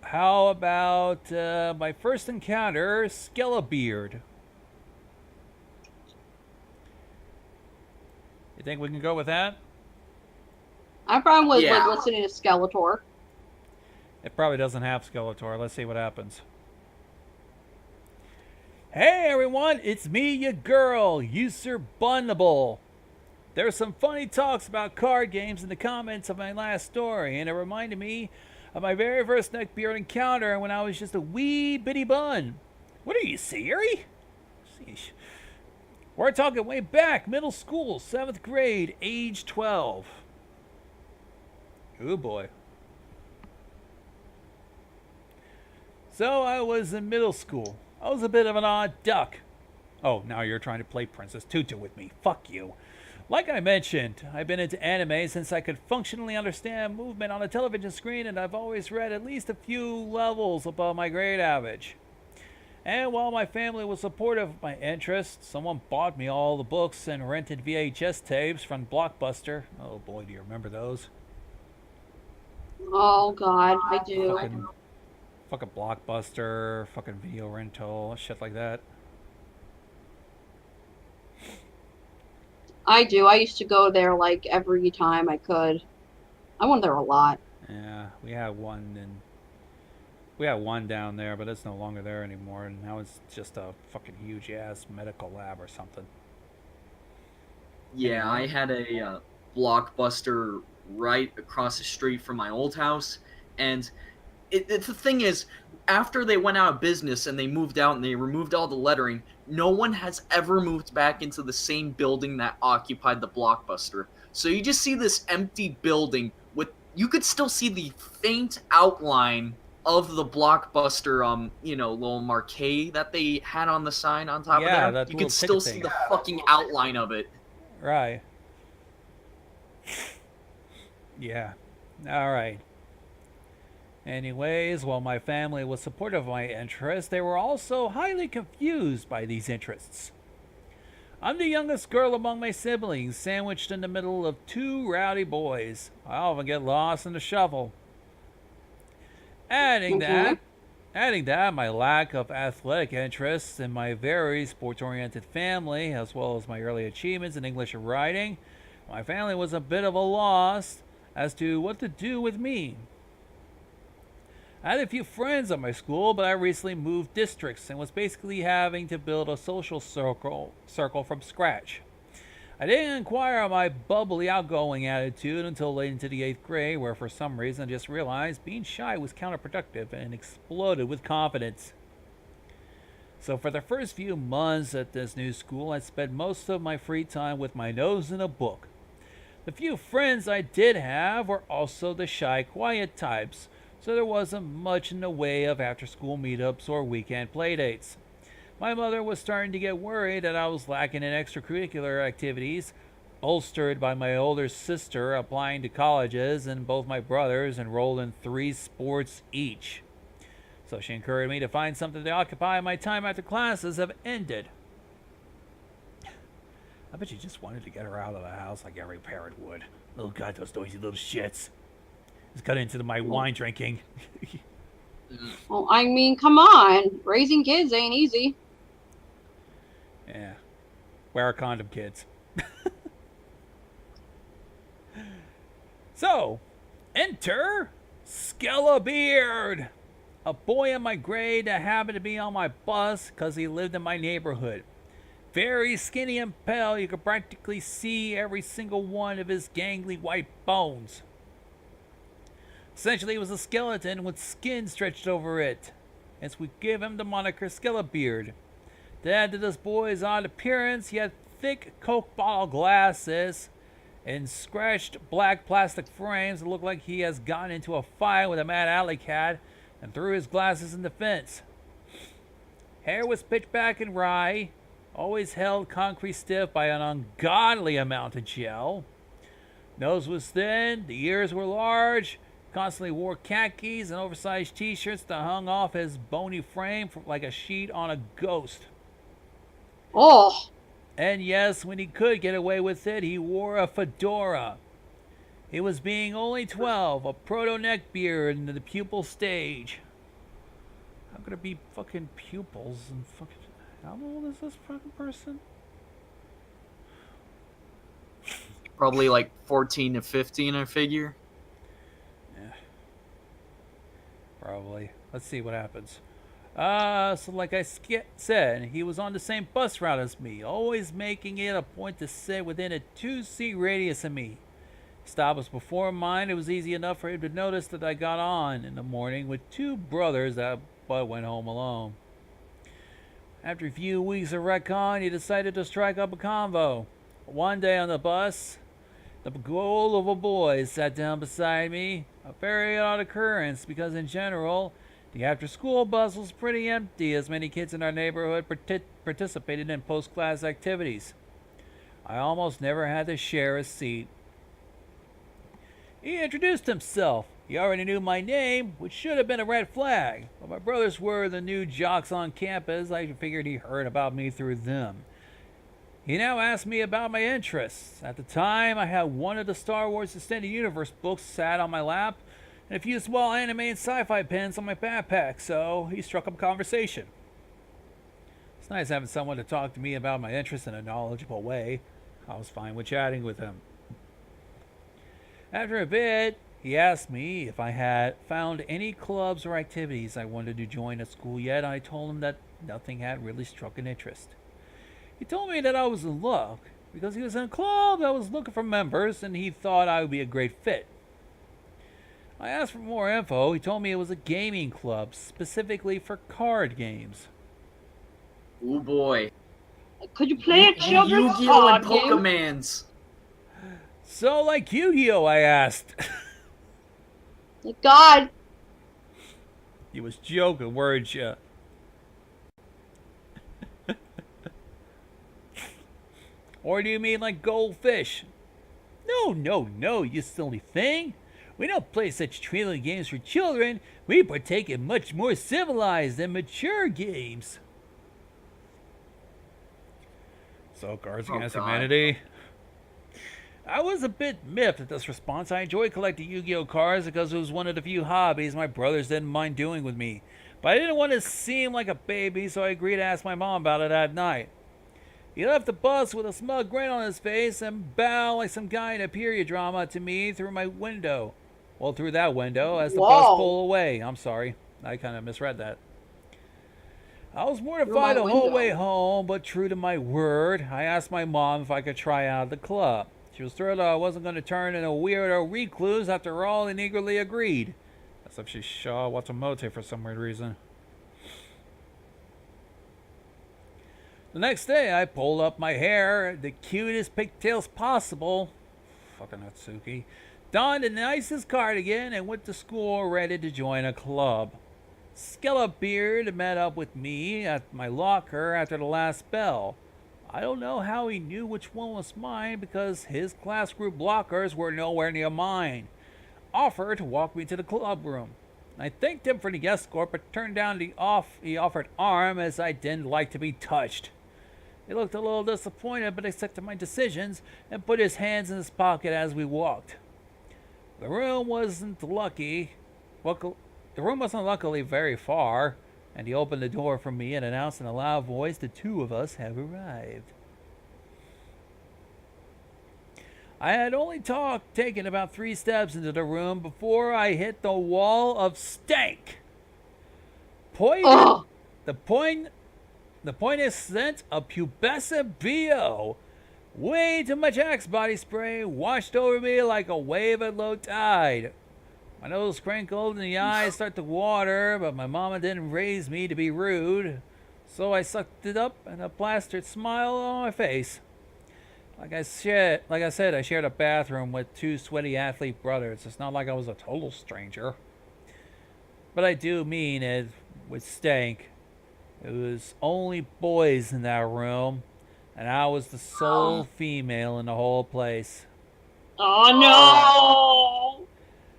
how about my first encounter, Skelebeard? You think we can go with that? I'm fine with Yeah. listening to Skeletor. It probably doesn't have Skeletor. Let's see what happens. Hey everyone, it's me, your girl, User Bunnable. There's some funny talks about card games in the comments of my last story, and it reminded me of my very first neckbeard encounter when I was just a wee bitty bun. What are you, Siri? Sheesh. We're talking way back, middle school, 7th grade, age 12. Oh boy. So I was in middle school. I was a bit of an odd duck. Oh, now you're trying to play Princess Tutu with me. Fuck you. Like I mentioned, I've been into anime since I could functionally understand movement on a television screen, and I've always read at least a few levels above my grade average. And while my family was supportive of my interests, someone bought me all the books and rented VHS tapes from Blockbuster. Oh boy, do you remember those? Oh God, I do. Fucking Blockbuster, fucking video rental, shit like that. I do. I used to go there like every time I could. I went there a lot. Yeah, we had one down there, but it's no longer there anymore, and now it's just a fucking huge ass medical lab or something. Yeah, I had a Blockbuster right across the street from my old house, and the thing is, after they went out of business and they moved out and they removed all the lettering, no one has ever moved back into the same building that occupied the Blockbuster. So you just see this empty building with, you could still see the faint outline of the Blockbuster, little marquee that they had on the sign on top of Yeah, there. that You little could still ticket see thing. the fucking outline of it. Right. Yeah. All right. Anyways, while my family was supportive of my interests, they were also highly confused by these interests. I'm the youngest girl among my siblings, sandwiched in the middle of two rowdy boys. I often get lost in the shuffle. Adding Okay. that, adding that, my lack of athletic interests and my very sports-oriented family, as well as my early achievements in English and writing, my family was a bit of a loss as to what to do with me. I had a few friends at my school, but I recently moved districts and was basically having to build a social circle from scratch. I didn't acquire my bubbly, outgoing attitude until late into the 8th grade, where for some reason I just realized being shy was counterproductive and exploded with confidence. So, for the first few months at this new school, I spent most of my free time with my nose in a book. The few friends I did have were also the shy, quiet types, so there wasn't much in the way of after school meetups or weekend playdates. My mother was starting to get worried that I was lacking in extracurricular activities, bolstered by my older sister applying to colleges and both my brothers enrolled in 3 sports each. So she encouraged me to find something to occupy my time after classes have ended. I bet you just wanted to get her out of the house like every parent would. Oh god, those noisy little shits. Let's cut into my wine drinking. Well, I mean, come on. Raising kids ain't easy. Yeah. Wear a condom, kids. So, enter Skelebeard, a boy in my grade that happened to be on my bus because he lived in my neighborhood. Very skinny and pale, you could practically see every single one of his gangly white bones. Essentially, he was a skeleton with skin stretched over it, hence we give him the moniker Skelebeard. To add to this boy's odd appearance, he had thick Coke bottle glasses and scratched black plastic frames that look like he has gotten into a fight with a mad alley cat and threw his glasses in the fence. Hair was pitch black and wry, always held concrete stiff by an ungodly amount of gel. Nose was thin, the ears were large, constantly wore khakis and oversized t-shirts that hung off his bony frame like a sheet on a ghost. Oh, And yes, when he could get away with it, he wore a fedora. He was being only 12, a proto neckbeard in the pupil stage. How could it be fucking pupils and fucking... How old is this fucking person? Probably like 14 to 15, I figure. Yeah. Probably. Let's see what happens. So like I said, he was on the same bus route as me, always making it a point to sit within a 2-seat radius of me. Stop was before mine. It was easy enough for him to notice that I got on in the morning with 2 brothers but went home alone. After a few weeks of recon, he decided to strike up a convo. One day on the bus, the gullible boys sat down beside me, a very odd occurrence because in general, the after-school bus was pretty empty as many kids in our neighborhood participated in post-class activities. I almost never had to share a seat. He introduced himself. He already knew my name, which should have been a red flag. But my brothers were the new jocks on campus. I figured he heard about me through them. He now asked me about my interests. At the time, I had one of the Star Wars Extended Universe books sat on my lap, and a few small anime and sci-fi pens on my backpack, so he struck up conversation. It's nice having someone to talk to me about my interests in a knowledgeable way. I was fine with chatting with him. After a bit, he asked me if I had found any clubs or activities I wanted to join at school yet. I told him that nothing had really struck an interest. He told me that I was in luck because he was in a club that was looking for members and he thought I would be a great fit. I asked for more info. He told me it was a gaming club specifically for card games. Oh boy. Could you play a children's Yu-Gi-Oh! card And game? Pokemans. So, like Yu-Gi-Oh!, I asked. God. You was joking, weren't you? Or do you mean like goldfish? No, you silly thing. We don't play such trailing games for children. We partake in much more civilized and mature games. So, Cards Against Humanity. I was a bit miffed at this response. I enjoyed collecting Yu-Gi-Oh! Cards because it was one of the few hobbies my brothers didn't mind doing with me. But I didn't want to seem like a baby, so I agreed to ask my mom about it that night. He left the bus with a smug grin on his face and bowed like some guy in a period drama to me through my window. Well, through that window as the bus pulled away. I'm sorry. I kind of misread that. I was mortified the whole way home, but true to my word, I asked my mom if I could try out the club. She was thrilled I wasn't going to turn into a weirdo recluse after all and eagerly agreed. As if she saw Watamote for some weird reason. The next day, I pulled up my hair, the cutest pigtails possible. Fucking Natsuki. Donned the nicest cardigan and went to school ready to join a club. Skelebeard met up with me at my locker after the last bell. I don't know how he knew which one was mine because his class group lockers were nowhere near mine. Offered to walk me to the club room. I thanked him for the escort but turned down the offered arm as I didn't like to be touched. He looked a little disappointed but accepted my decisions and put his hands in his pocket as we walked. The room wasn't luckily very far, and he opened the door for me and announced in a loud voice the 2 of us have arrived. I had only taken about 3 steps into the room before I hit the wall of stank. The poignant scent of pubescent BO. Way too much Axe body spray washed over me like a wave at low tide. My nose crinkled and the eyes start to water, but my mama didn't raise me to be rude. So I sucked it up and a plastered smile on my face. Like I said, I shared a bathroom with 2 sweaty athlete brothers. It's not like I was a total stranger. But I do mean it with stank. It was only boys in that room, and I was the sole female in the whole place. Oh no!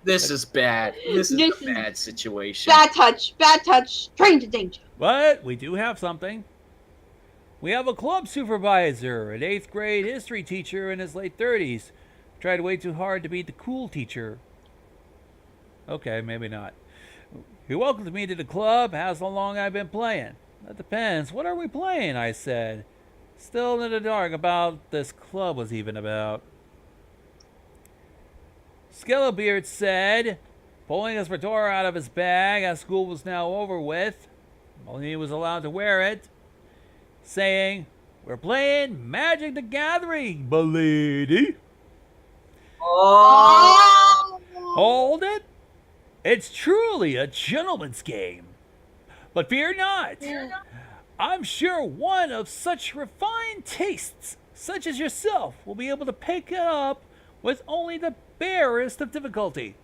This is bad. This is a bad situation. Bad touch, stranger danger. But we do have something. We have a club supervisor, an 8th grade history teacher in his late 30s. Tried way too hard to be the cool teacher. Okay, maybe not. He welcomed me to the club, asked how long I've been playing. That depends. What are we playing? I said. Still in the dark about this club was even about. Skelebeard said, pulling his fedora out of his bag as school was now over with, only he was allowed to wear it, saying, "We're playing Magic the Gathering, m'lady." Oh, Hold it. It's truly a gentleman's game. But fear not. I'm sure one of such refined tastes, such as yourself, will be able to pick it up with only the barest of difficulty.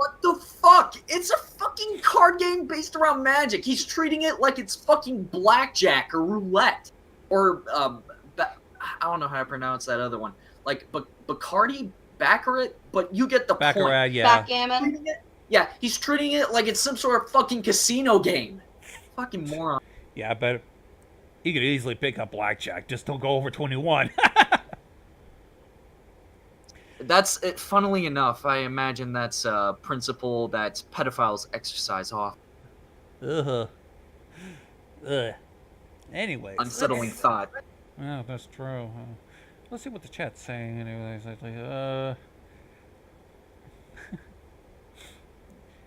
what the fuck? It's a fucking card game based around magic. He's treating it like it's fucking blackjack or roulette. Or, I don't know how to pronounce that other one. Like, Bacardi? Baccarat? But you get the Baccarat, point. yeah. Backgammon. Yeah, he's treating it like it's some sort of fucking casino game. Fucking moron. Yeah, but you could easily pick up blackjack. Just don't go over 21. That's it. Funnily enough, I imagine that's a principle that pedophiles exercise off. Ugh. Anyways. Unsettling thought. Yeah, that's true. Let's see what the chat's saying. Anyways,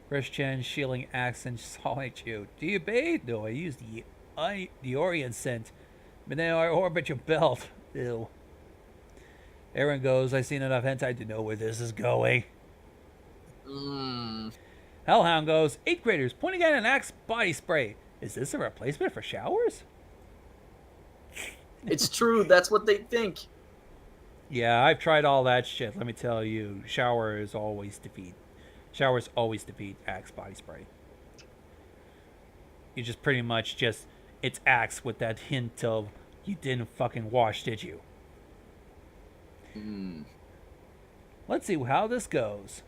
Christian shielding accent solitude. Do you bathe? No, I use the Orient scent. But then I orbit your belt. Ew. Aaron goes, I've seen enough hentai to know where this is going. Hellhound goes, 8th graders pointing at an Axe body spray. Is this a replacement for showers? It's true. That's what they think. Yeah, I've tried all that shit. Let me tell you, showers always defeat Axe body spray. You just pretty much it's Axe with that hint of you didn't fucking wash, did you? Let's see how this goes.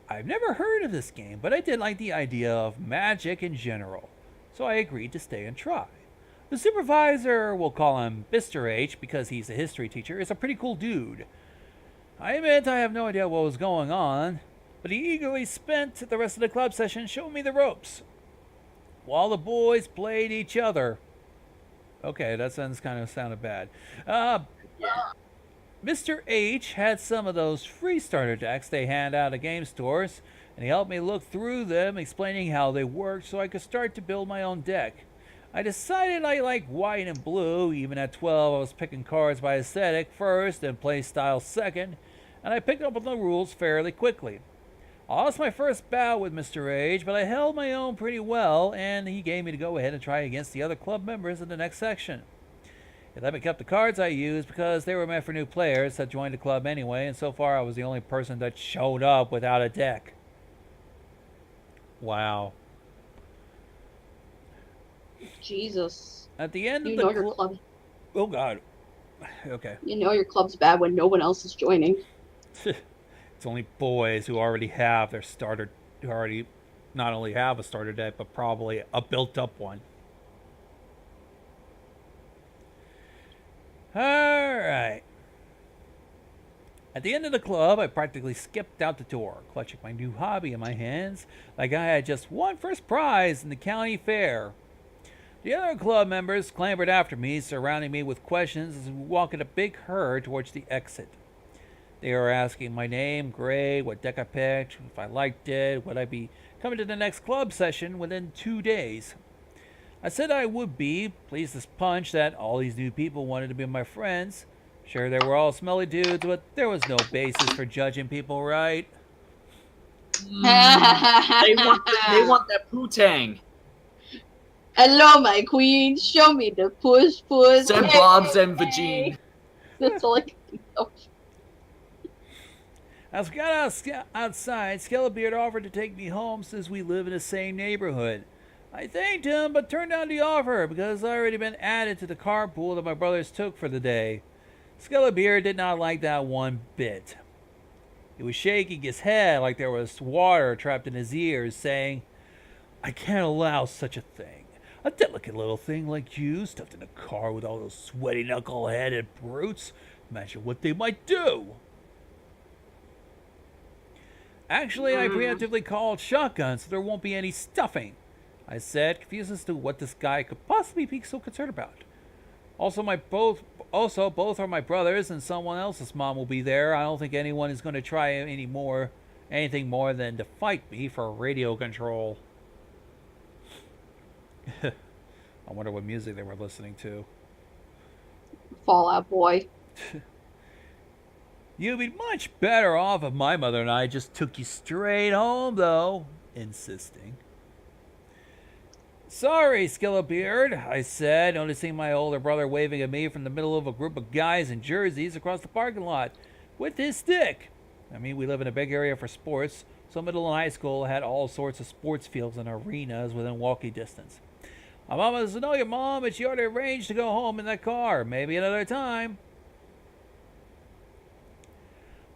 I've never heard of this game, but I did like the idea of magic in general, so I agreed to stay and try. The supervisor, we'll call him Mr. H because he's a history teacher, is a pretty cool dude. I admit I have no idea what was going on, but he eagerly spent the rest of the club session showing me the ropes, while the boys played each other. Okay, that sounded bad. Mr. H had some of those free starter decks they hand out at game stores, and he helped me look through them, explaining how they worked so I could start to build my own deck. I decided I liked white and blue. Even at 12, I was picking cards by aesthetic first and play style second, and I picked up on the rules fairly quickly. I lost my first bout with Mr. H, but I held my own pretty well, and he gave me to go ahead and try against the other club members in the next section. He let me keep the cards I used because they were meant for new players that joined the club anyway, and so far I was the only person that showed up without a deck. Wow. Jesus. At the end You of know the your club. Oh God. Okay. You know your club's bad when no one else is joining. It's only boys who already have their starter, who already not only have a starter deck, but probably a built-up one. Alright. At the end of the club, I practically skipped out the door, clutching my new hobby in my hands like I had just won first prize in the county fair. The other club members clambered after me, surrounding me with questions as we walked in a big herd towards the exit. They were asking my name, grade, what deck I picked, if I liked it, would I be coming to the next club session within 2 days. I said I would be, pleased as punch that all these new people wanted to be my friends. Sure, they were all smelly dudes, but there was no basis for judging people, right? They want that poo-tang. Hello, my queen. Show me the push. Send Bob's and Vagine. That's all I can think of. As we got outside, Skelebeard offered to take me home since we live in the same neighborhood. I thanked him, but turned down the offer because I'd already been added to the carpool that my brothers took for the day. Skelebeard did not like that one bit. He was shaking his head like there was water trapped in his ears, saying, I can't allow such a thing. A delicate little thing like you stuffed in a car with all those sweaty knuckle-headed brutes. Imagine what they might do. Actually, I preemptively called shotgun so there won't be any stuffing, I said, confused as to what this guy could possibly be so concerned about. Also, both are my brothers, and someone else's mom will be there. I don't think anyone is going to try anything more than to fight me for radio control. I wonder what music they were listening to. Fallout Boy. You'd be much better off if my mother and I just took you straight home, though, insisting. Sorry, Skelebeard, I said, noticing my older brother waving at me from the middle of a group of guys in jerseys across the parking lot with his stick. I mean, we live in a big area for sports, so middle and high school had all sorts of sports fields and arenas within walking distance. My mama doesn't know your mom, but she already arranged to go home in that car. Maybe another time.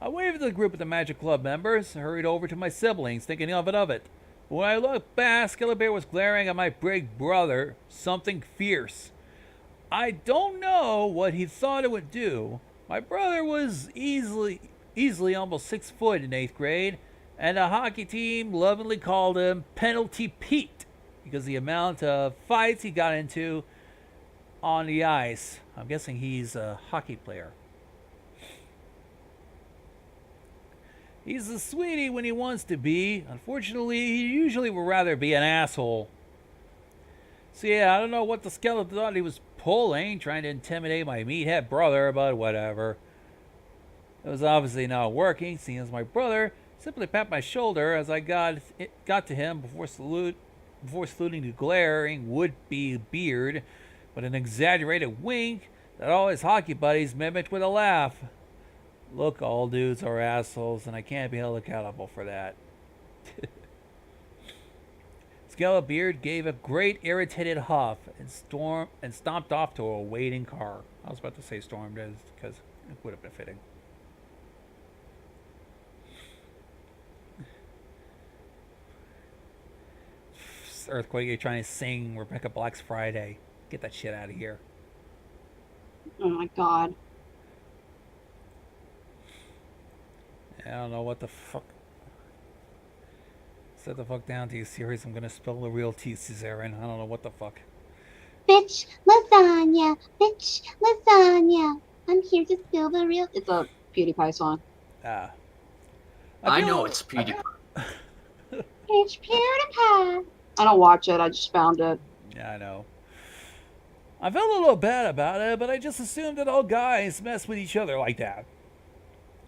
I waved at the group of the Magic Club members, hurried over to my siblings, thinking of it. But when I looked back, Skelebeard was glaring at my big brother, something fierce. I don't know what he thought it would do. My brother was easily almost 6 foot in 8th grade, and the hockey team lovingly called him Penalty Pete because the amount of fights he got into on the ice. I'm guessing he's a hockey player. He's a sweetie when he wants to be. Unfortunately, he usually would rather be an asshole. So yeah, I don't know what the skeleton thought he was pulling, trying to intimidate my meathead brother, but whatever. It was obviously not working, seeing as my brother simply pat my shoulder as I got to him before saluting the glaring would-be beard with an exaggerated wink that all his hockey buddies mimicked with a laugh. Look, all dudes are assholes, and I can't be held accountable for that. Skelebeard gave a great irritated huff and stomped off to a waiting car. I was about to say stormed because it would have been fitting. Earthquake, you're trying to sing Rebecca Black's Friday. Get that shit out of here. Oh my god. I don't know what the fuck. Set the fuck down, to you serious? I'm gonna spill the real tea, Caesarean. I don't know what the fuck. Bitch lasagna. Bitch lasagna. I'm here to spill the real. It's a PewDiePie song. Ah. I know it's PewDiePie. It's PewDiePie. I don't watch it. I just found it. Yeah, I know. I felt a little bad about it, but I just assumed that all guys mess with each other like that.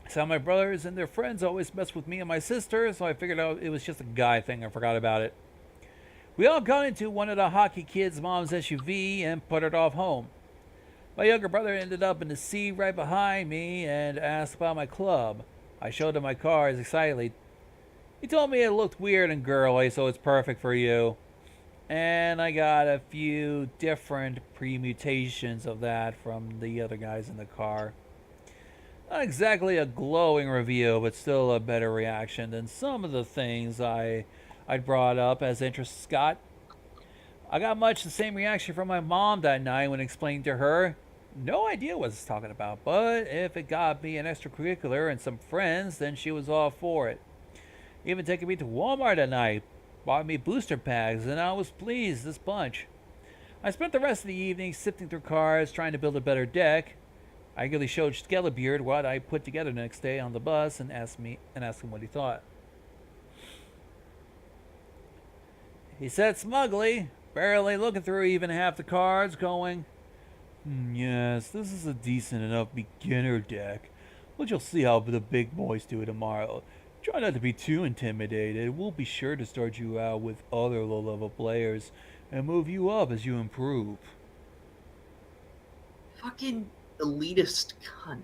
So my brothers and their friends always mess with me and my sister, so I figured out it was just a guy thing. I forgot about it. We all got into one of the hockey kids' mom's SUV and put it off home. My younger brother ended up in the seat right behind me and asked about my club. I showed him my cars excitedly. He told me it looked weird and girly, so it's perfect for you. And I got a few different permutations of that from the other guys in the car. Not exactly a glowing review, but still a better reaction than some of the things I'd brought up as interest Scott. I got much the same reaction from my mom that night when explaining to her. No idea what I was talking about, but if it got me an extracurricular and some friends, then she was all for it. Even taking me to Walmart that night, bought me booster packs, and I was pleased this bunch. I spent the rest of the evening sifting through cars, trying to build a better deck. I eagerly showed Skelebeard what I put together the next day on the bus and asked him what he thought. He said smugly, barely looking through even half the cards, going, yes, this is a decent enough beginner deck, but you'll see how the big boys do it tomorrow. Try not to be too intimidated. We'll be sure to start you out with other low-level players and move you up as you improve. Fucking elitist cunt.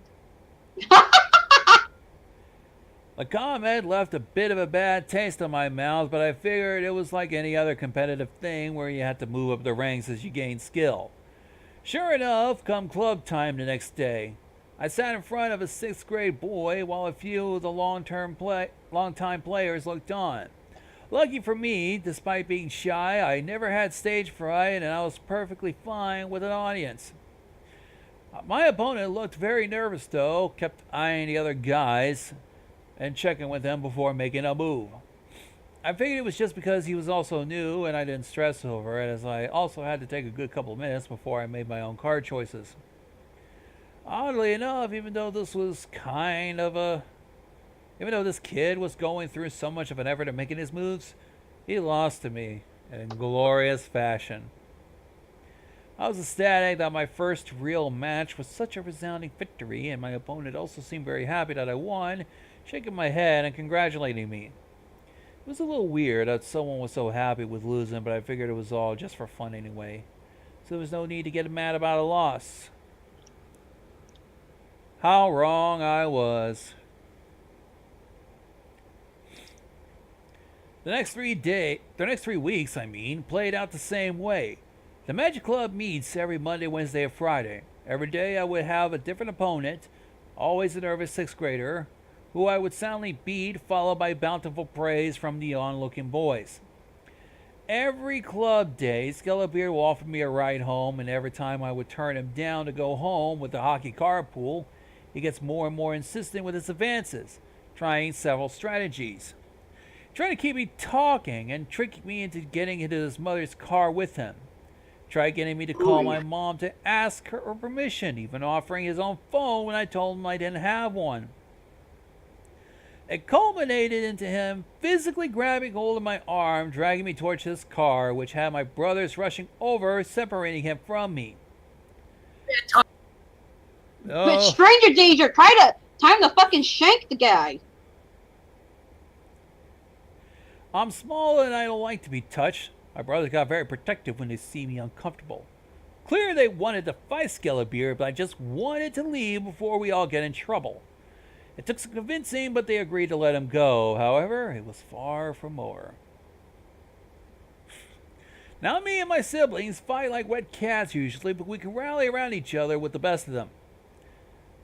The comment left a bit of a bad taste in my mouth, but I figured it was like any other competitive thing where you had to move up the ranks as you gain skill. Sure enough, come club time the next day, I sat in front of a 6th grade boy while a few of the long-time players looked on. Lucky for me, despite being shy, I never had stage fright and I was perfectly fine with an audience. My opponent looked very nervous though, kept eyeing the other guys. and checking with him before making a move. I figured it was just because he was also new and I didn't stress over it, as I also had to take a good couple of minutes before I made my own card choices. Oddly enough, even though this kid was going through so much of an effort at making his moves, he lost to me in glorious fashion. I was ecstatic that my first real match was such a resounding victory, and my opponent also seemed very happy that I won, shaking my head and congratulating me. It was a little weird that someone was so happy with losing, but I figured it was all just for fun anyway, so there was no need to get mad about a loss. How wrong I was. The next 3 weeks, played out the same way. The Magic Club meets every Monday, Wednesday, and Friday. Every day I would have a different opponent, always a nervous 6th grader, who I would soundly beat, followed by bountiful praise from the onlooking boys. Every club day, Skelebeard will offer me a ride home, and every time I would turn him down to go home with the hockey carpool, he gets more and more insistent with his advances, trying several strategies. Trying to keep me talking and tricking me into getting into his mother's car with him. Tried getting me to call my mom to ask her permission, even offering his own phone when I told him I didn't have one. It culminated into him physically grabbing hold of my arm, dragging me towards his car, which had my brothers rushing over, separating him from me. But stranger danger, time to fucking shank the guy. I'm small and I don't like to be touched. My brothers got very protective when they see me uncomfortable. Clear they wanted to fight Skelebeard, but I just wanted to leave before we all get in trouble. It took some convincing, but they agreed to let him go. However, it was far from over. Now me and my siblings fight like wet cats usually, but we can rally around each other with the best of them.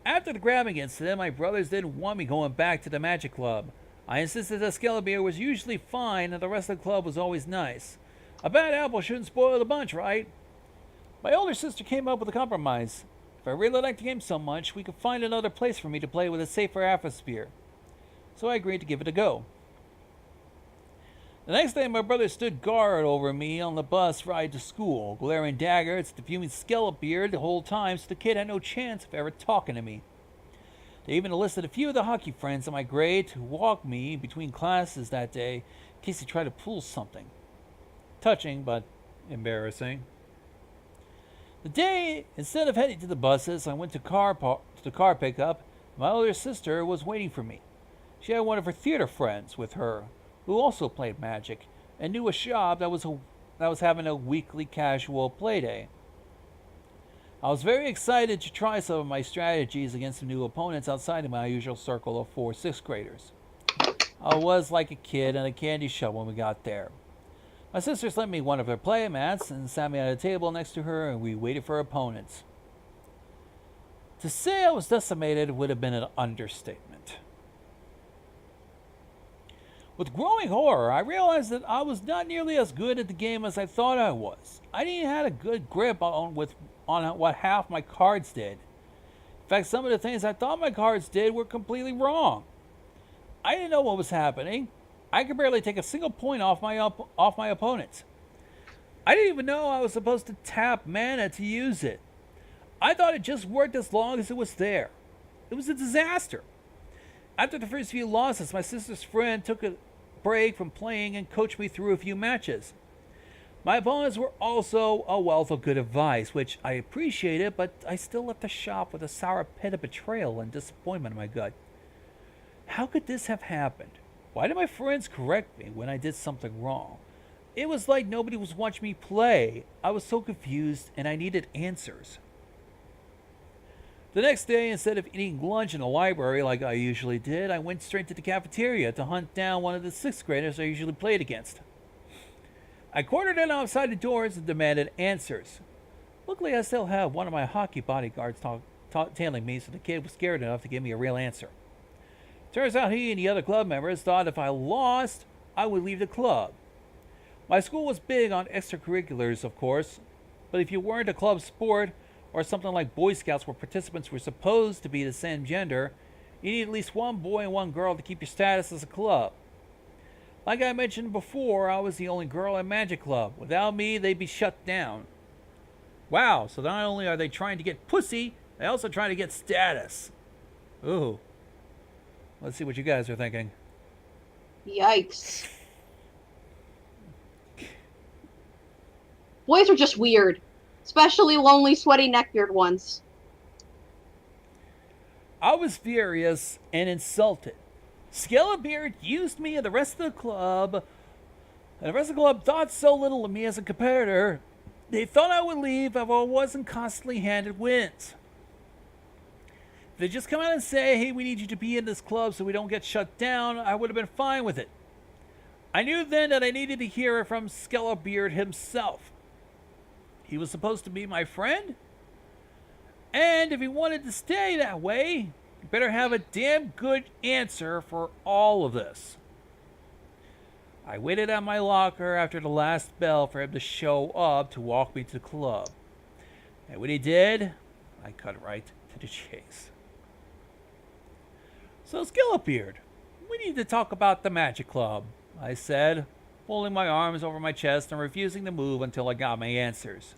After the grabbing incident, my brothers didn't want me going back to the Magic Club. I insisted that Skelebeard was usually fine and the rest of the club was always nice. A bad apple shouldn't spoil the bunch, right? My older sister came up with a compromise. If I really liked the game so much, we could find another place for me to play with a safer atmosphere. So I agreed to give it a go. The next day, my brother stood guard over me on the bus ride to school, glaring daggers at the fuming Skelebeard the whole time, so the kid had no chance of ever talking to me. They even enlisted a few of the hockey friends in my grade to walk me between classes that day in case he tried to pull something. Touching, but embarrassing. The day, instead of heading to the buses, I went to the car pickup. My older sister was waiting for me. She had one of her theater friends with her, who also played Magic, and knew a shop that was having a weekly casual play day. I was very excited to try some of my strategies against some new opponents outside of my usual circle of 4 6th graders. I was like a kid in a candy shop when we got there. My sisters lent me one of their play mats and sat me at a table next to her, and we waited for opponents. To say I was decimated would have been an understatement. With growing horror, I realized that I was not nearly as good at the game as I thought I was. I didn't have a good grip on what half my cards did. In fact, some of the things I thought my cards did were completely wrong. I didn't know what was happening. I could barely take a single point off my opponents. I didn't even know I was supposed to tap mana to use it. I thought it just worked as long as it was there. It was a disaster. After the first few losses, my sister's friend took a break from playing and coached me through a few matches. My opponents were also a wealth of good advice, which I appreciated, but I still left the shop with a sour pit of betrayal and disappointment in my gut. How could this have happened? Why did my friends correct me when I did something wrong? It was like nobody was watching me play. I was so confused and I needed answers. The next day, instead of eating lunch in the library like I usually did, I went straight to the cafeteria to hunt down one of the 6th graders I usually played against. I cornered him outside the doors and demanded answers. Luckily, I still had one of my hockey bodyguards tailing me, so the kid was scared enough to give me a real answer. Turns out he and the other club members thought if I lost, I would leave the club. My school was big on extracurriculars, of course, but if you weren't a club sport or something like Boy Scouts where participants were supposed to be the same gender, You need at least one boy and one girl to keep your status as a club. Like I mentioned before, I was the only girl at Magic Club. Without me, they'd be shut down. Wow, so not only are they trying to get pussy, they also trying to get status. Ooh. Let's see what you guys are thinking. Yikes. Boys are just weird. Especially lonely, sweaty neckbeard ones. I was furious and insulted. Skelebeard used me and the rest of the club. And the rest of the club thought so little of me as a competitor. They thought I would leave if I wasn't constantly handed wins. If they just come out and say, hey, we need you to be in this club so we don't get shut down, I would have been fine with it. I knew then that I needed to hear it from Skelebeard himself. He was supposed to be my friend? And if he wanted to stay that way, you better have a damn good answer for all of this. I waited at my locker after the last bell for him to show up to walk me to the club. And when he did, I cut right to the chase. So, Skelebeard, we need to talk about the Magic Club, I said, folding my arms over my chest and refusing to move until I got my answers.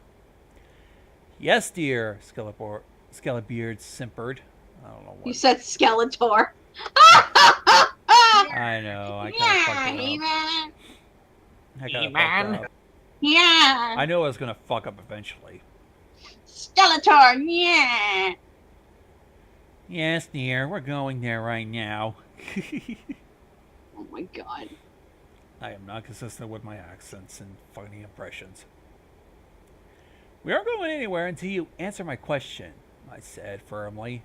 Yes, dear, Skelebeard simpered. I don't know what. You said Skeletor. I know, I kind of fucked it up. I kind of fucked up. Yeah. I knew I was going to fuck up eventually. Skeletor, yeah. Yes, dear, we're going there right now. Oh my god. I am not consistent with my accents and funny impressions. We aren't going anywhere until you answer my question, I said firmly.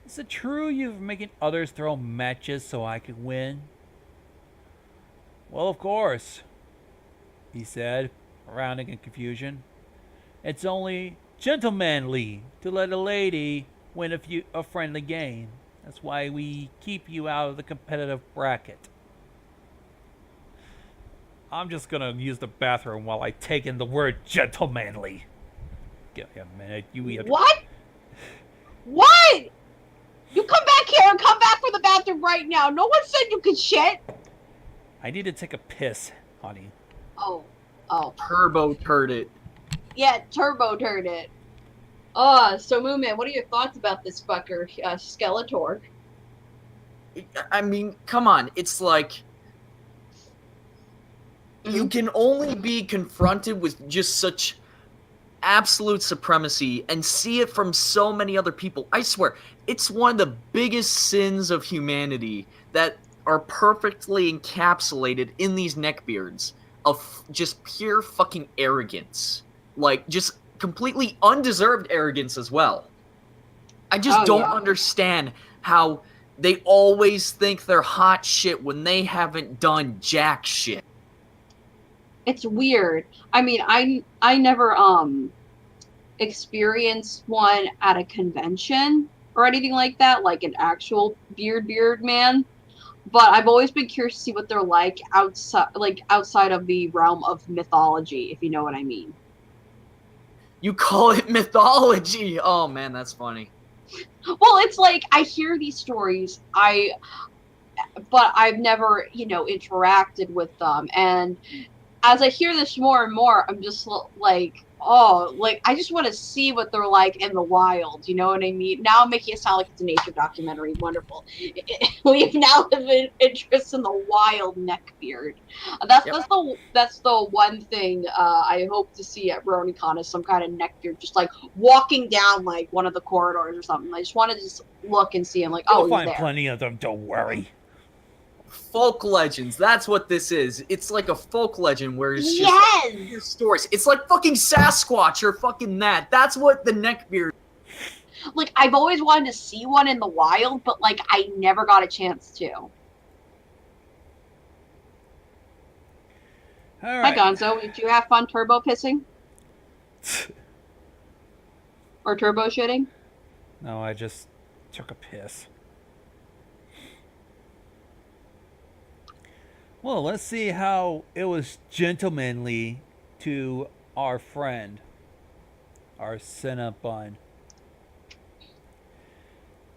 Is it true you've been making others throw matches so I could win? Well, of course, he said, frowning in confusion. It's only gentlemanly to let a lady win a friendly game. That's why we keep you out of the competitive bracket. I'm just gonna use the bathroom while I take in the word gentlemanly. Give me a minute. What? What? You come back here and come back for the bathroom right now. No one said you could shit. I need to take a piss, honey. Oh. Turbo turd it. Yeah, turbo turned it. So Moomin, what are your thoughts about this fucker, Skeletor? I mean, come on. It's like you can only be confronted with just such absolute supremacy and see it from so many other people. I swear, it's one of the biggest sins of humanity that are perfectly encapsulated in these neckbeards of just pure fucking arrogance. Like, just completely undeserved arrogance as well. I just don't understand how they always think they're hot shit when they haven't done jack shit. It's weird. I mean, I never experienced one at a convention or anything like that, like an actual beard man. But I've always been curious to see what they're like outside of the realm of mythology, if you know what I mean. You call it mythology? Oh man, that's funny. Well, it's like I hear these stories, but I've never, interacted with them, and as I hear this more and more, I'm just like, I just want to see what they're like in the wild. You know what I mean? Now I'm making it sound like it's a nature documentary. Wonderful. We now have an interest in the wild neckbeard. That's the one thing I hope to see at BronyCon is some kind of neckbeard, just like walking down like one of the corridors or something. I just want to just look and see him, like, You'll he's find there. plenty of them. Don't worry. Folk legends. That's what this is. It's like a folk legend where it's just like, stories. It's like fucking Sasquatch or fucking that. That's what the neckbeard. Like, I've always wanted to see one in the wild, but like I never got a chance to. All right. Hi, Gonzo. Did you have fun turbo pissing? Or turbo shitting? No, I just took a piss. Well, let's see how it was gentlemanly to our friend, our Cinnabon.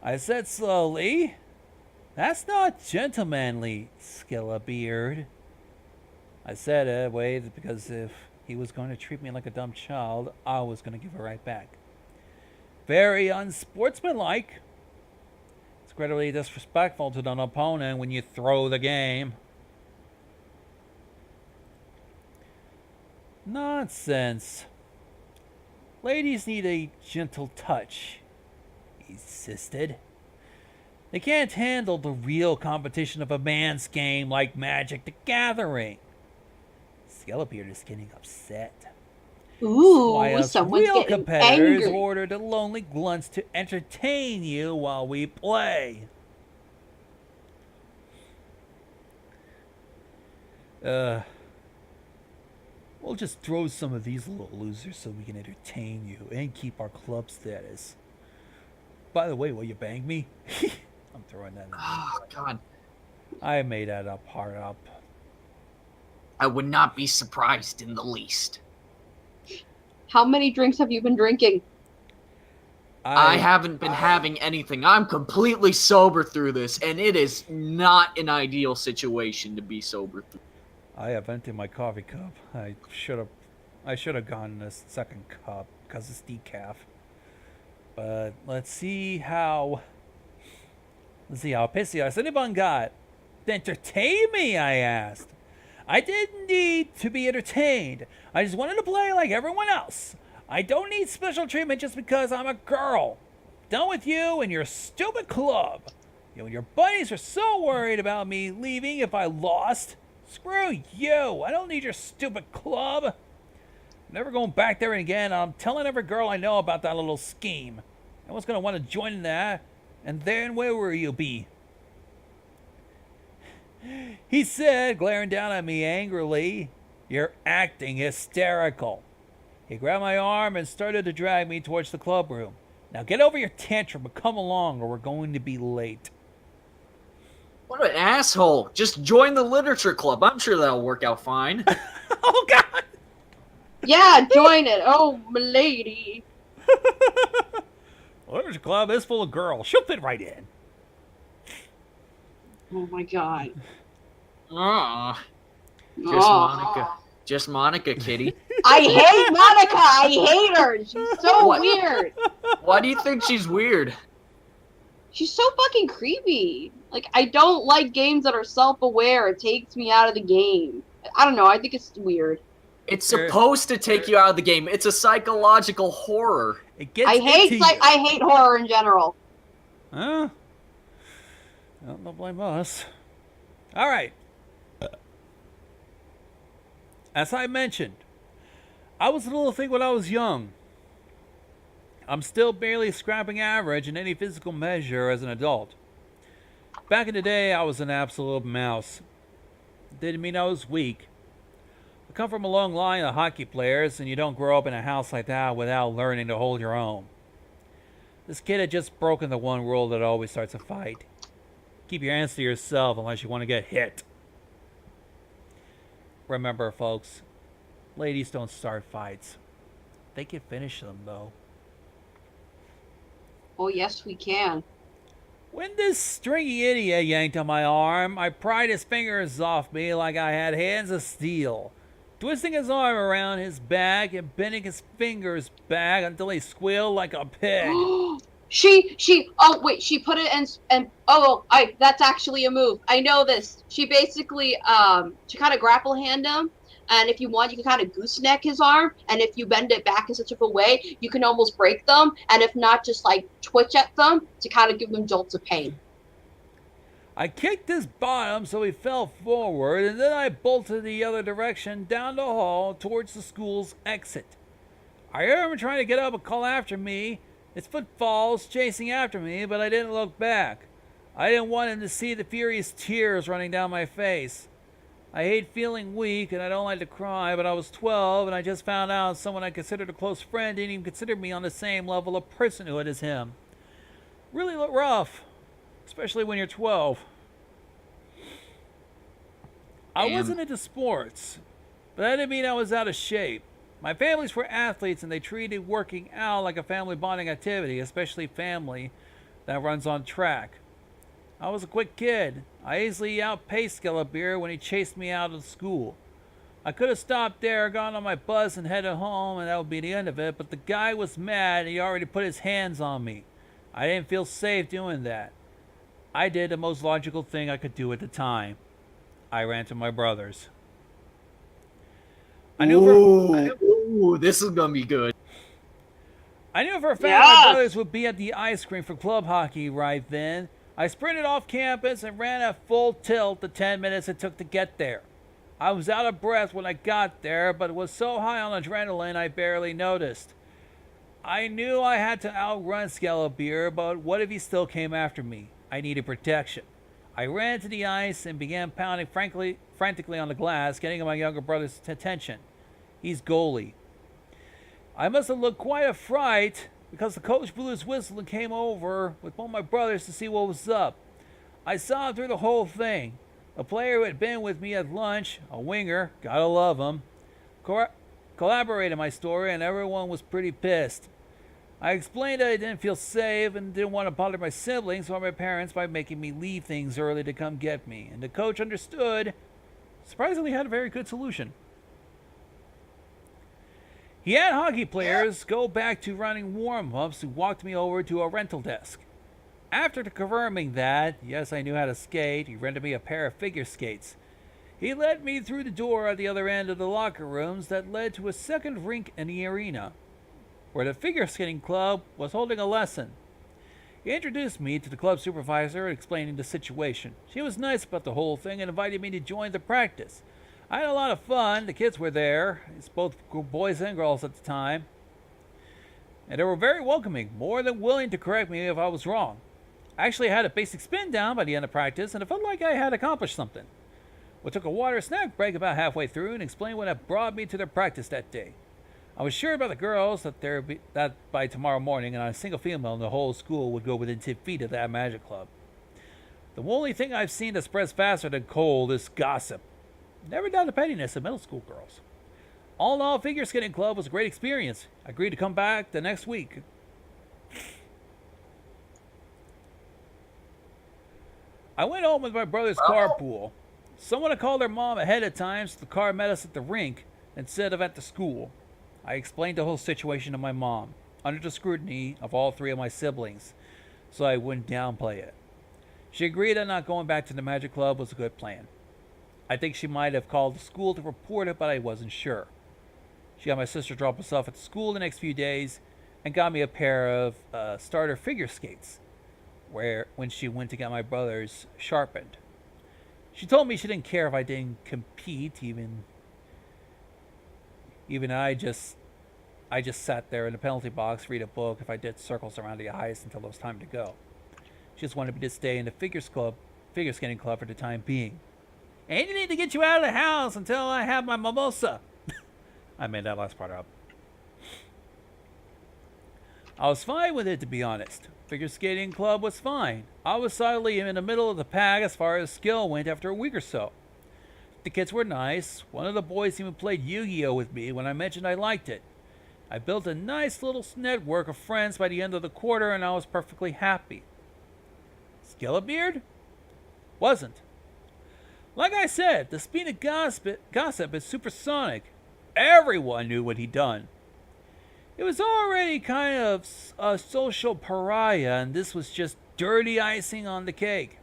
I said slowly. That's not gentlemanly, Skelebeard. I said it wait because if he was going to treat me like a dumb child, I was going to give it right back. Very unsportsmanlike. It's incredibly disrespectful to an opponent when you throw the game. Nonsense. Ladies need a gentle touch, he insisted. They can't handle the real competition of a man's game like Magic the Gathering. Skelebeard is getting upset. Ooh, Why us someone's real getting competitors angry. order the lonely glunts to entertain you while we play. We'll just throw some of these little losers so we can entertain you and keep our club status. By the way, will you bang me? I'm throwing that in. Oh, God. I made that part up. I would not be surprised in the least. How many drinks have you been drinking? I haven't been having anything. I'm completely sober through this, and it is not an ideal situation to be sober through. I have emptied my coffee cup. I should have gone this second cup because it's decaf. But let's see how pissy us anyone got. Entertain me, I asked. I didn't need to be entertained. I just wanted to play like everyone else. I don't need special treatment just because I'm a girl. Done with you and your stupid club. You and your buddies are so worried about me leaving if I lost. Screw you. I don't need your stupid club. I'm never going back there again. I'm telling every girl I know about that little scheme. No one's going to want to join in that. And then where will you be? He said, glaring down at me angrily, "You're acting hysterical." He grabbed my arm and started to drag me towards the club room. "Now get over your tantrum and come along or we're going to be late." What an asshole. Just join the literature club. I'm sure that'll work out fine. Oh, God! Yeah, join it. Oh, milady. Literature club is full of girls. She'll fit right in. Oh my God. Aw. Just Oh. Monica. Just Monica, kitty. I hate Monica. I hate her. She's so What? weird. Why do you think she's weird? She's so fucking creepy. Like, I don't like games that are self-aware. It takes me out of the game. I don't know. I think it's weird. It's supposed to take you out of the game. It's a psychological horror. It gets I hate into you. I hate horror in general. Huh? Well, don't blame us. All right. As I mentioned, I was a little thing when I was young. I'm still barely scrapping average in any physical measure as an adult. Back in the day, I was an absolute mouse. Didn't mean I was weak. I come from a long line of hockey players, and you don't grow up in a house like that without learning to hold your own. This kid had just broken the one rule that always starts a fight. Keep your hands to yourself unless you want to get hit. Remember, folks, ladies don't start fights. They can finish them, though. Oh, yes, we can. When this stringy idiot yanked on my arm, I pried his fingers off me like I had hands of steel, twisting his arm around his back and bending his fingers back until he squealed like a pig. Oh wait, she put it that's actually a move. I know this. She basically, she kind of grapple hand him, and if you want, you can kind of gooseneck his arm, and if you bend it back in such a way, you can almost break them, and if not, just like twitch at them to kind of give them jolts of pain. I kicked his bottom so he fell forward, and then I bolted the other direction down the hall towards the school's exit. I heard him trying to get up and call after me, his footfalls chasing after me, but I didn't look back. I didn't want him to see the furious tears running down my face. I hate feeling weak, and I don't like to cry, but I was 12, and I just found out someone I considered a close friend didn't even consider me on the same level of personhood as him. Really rough, especially when you're 12. I wasn't into sports, but that didn't mean I was out of shape. My families were athletes, and they treated working out like a family bonding activity, especially family that runs on track. I was a quick kid. I easily outpaced Skelebeard when he chased me out of school. I could have stopped there, gone on my bus, and headed home, and that would be the end of it, but the guy was mad and he already put his hands on me. I didn't feel safe doing that. I did the most logical thing I could do at the time. I ran to my brothers. Ooh, this is gonna be good. I knew for a fact my brothers would be at the ice cream for club hockey right then. I sprinted off campus and ran at full tilt the 10 minutes it took to get there. I was out of breath when I got there, but was so high on adrenaline I barely noticed. I knew I had to outrun Skelebeard, but what if he still came after me? I needed protection. I ran to the ice and began pounding frantically on the glass, getting my younger brother's attention. He's goalie. I must have looked quite a fright because the coach blew his whistle and came over with both my brothers to see what was up. I saw through the whole thing. A player who had been with me at lunch, a winger, gotta love him, collaborated my story and everyone was pretty pissed. I explained that I didn't feel safe and didn't want to bother my siblings or my parents by making me leave things early to come get me, and the coach understood. Surprisingly had a very good solution. He had hockey players go back to running warm-ups who walked me over to a rental desk. After confirming that, yes, I knew how to skate, he rented me a pair of figure skates. He led me through the door at the other end of the locker rooms that led to a second rink in the arena, where the figure skating club was holding a lesson. He introduced me to the club supervisor, explaining the situation. She was nice about the whole thing and invited me to join the practice. I had a lot of fun. The kids were there. It's both boys and girls at the time. And they were very welcoming, more than willing to correct me if I was wrong. I actually had a basic spin down by the end of practice, and it felt like I had accomplished something. We took a water snack break about halfway through and explained what had brought me to their practice that day. I was sure about the girls that by tomorrow morning, and not a single female in the whole school would go within 10 feet of that magic club. The only thing I've seen that spreads faster than cold is gossip. Never doubt the pettiness of middle school girls. All in all, figure skating club was a great experience. I agreed to come back the next week. I went home with my brother's carpool. Someone had called their mom ahead of time, so the car met us at the rink instead of at the school. I explained the whole situation to my mom, under the scrutiny of all three of my siblings, so I wouldn't downplay it. She agreed that not going back to the Magic Club was a good plan. I think she might have called the school to report it, but I wasn't sure. She had my sister drop us off at the school the next few days and got me a pair of starter figure skates when she went to get my brother's sharpened. She told me she didn't care if I didn't compete, even I just sat there in the penalty box, read a book if I did circles around the ice until it was time to go. She just wanted me to stay in the figure skating club for the time being. And you need to get you out of the house until I have my mimosa. I made that last part up. I was fine with it, to be honest. Figure skating club was fine. I was solidly in the middle of the pack as far as skill went after a week or so. The kids were nice. One of the boys even played Yu-Gi-Oh with me when I mentioned I liked it. I built a nice little network of friends by the end of the quarter, and I was perfectly happy. Skelebeard? Wasn't. Like I said, the speed of gossip is supersonic. Everyone knew what he'd done. It was already kind of a social pariah, and this was just dirty icing on the cake.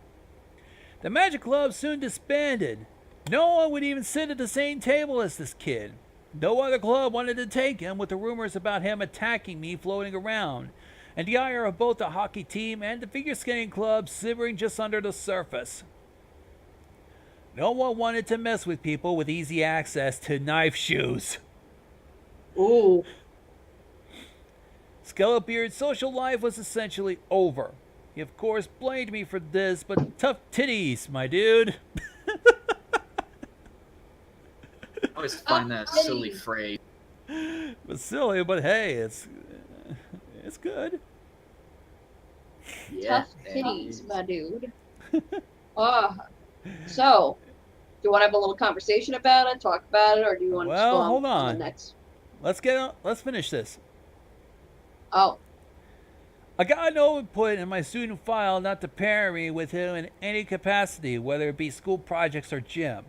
The Magic Club soon disbanded. No one would even sit at the same table as this kid. No other club wanted to take him, with the rumors about him attacking me floating around, and the ire of both the hockey team and the figure skating club simmering just under the surface. No one wanted to mess with people with easy access to knife shoes. Ooh. Skelebeard's social life was essentially over. He of course blamed me for this, but tough titties, my dude. I always find that a silly phrase. But silly, but hey, it's good. Yeah, Tough titties, my dude. So, do you want to have a little conversation about it, talk about it, or do you want to Well, go hold on. to the next? Let's finish this. Oh. I got no input in my student file not to pair me with him in any capacity, whether it be school projects or gym.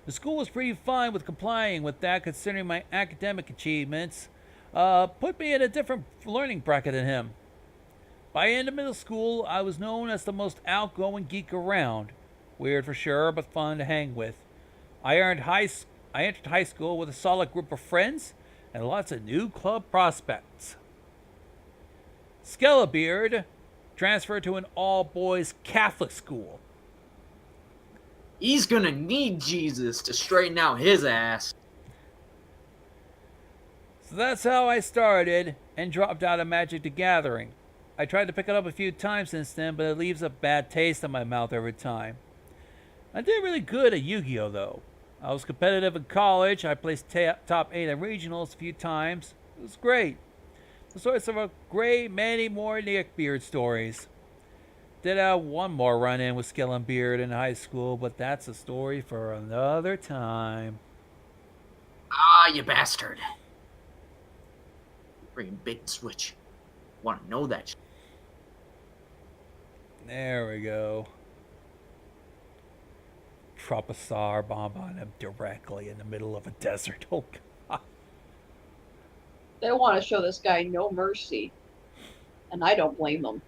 The school was pretty fine with complying with that, considering my academic achievements. Put me in a different learning bracket than him. By end of middle school, I was known as the most outgoing geek around. Weird for sure, but fun to hang with. I entered high school with a solid group of friends and lots of new club prospects. Skelebeard transferred to an all-boys Catholic school. He's gonna need Jesus to straighten out his ass. So that's how I started and dropped out of Magic the Gathering. I tried to pick it up a few times since then, but it leaves a bad taste in my mouth every time. I did really good at Yu-Gi-Oh! Though. I was competitive in college. I placed top 8 in regionals a few times. It was great. The source of a great many more neckbeard stories. Did have one more run-in with Skelebeard in high school, but that's a story for another time. Ah, you bastard. Bringing bait and switch. Want to know that shit. There we go. Drop a SAR bomb on him directly in the middle of a desert. Oh, God. They want to show this guy no mercy, and I don't blame them.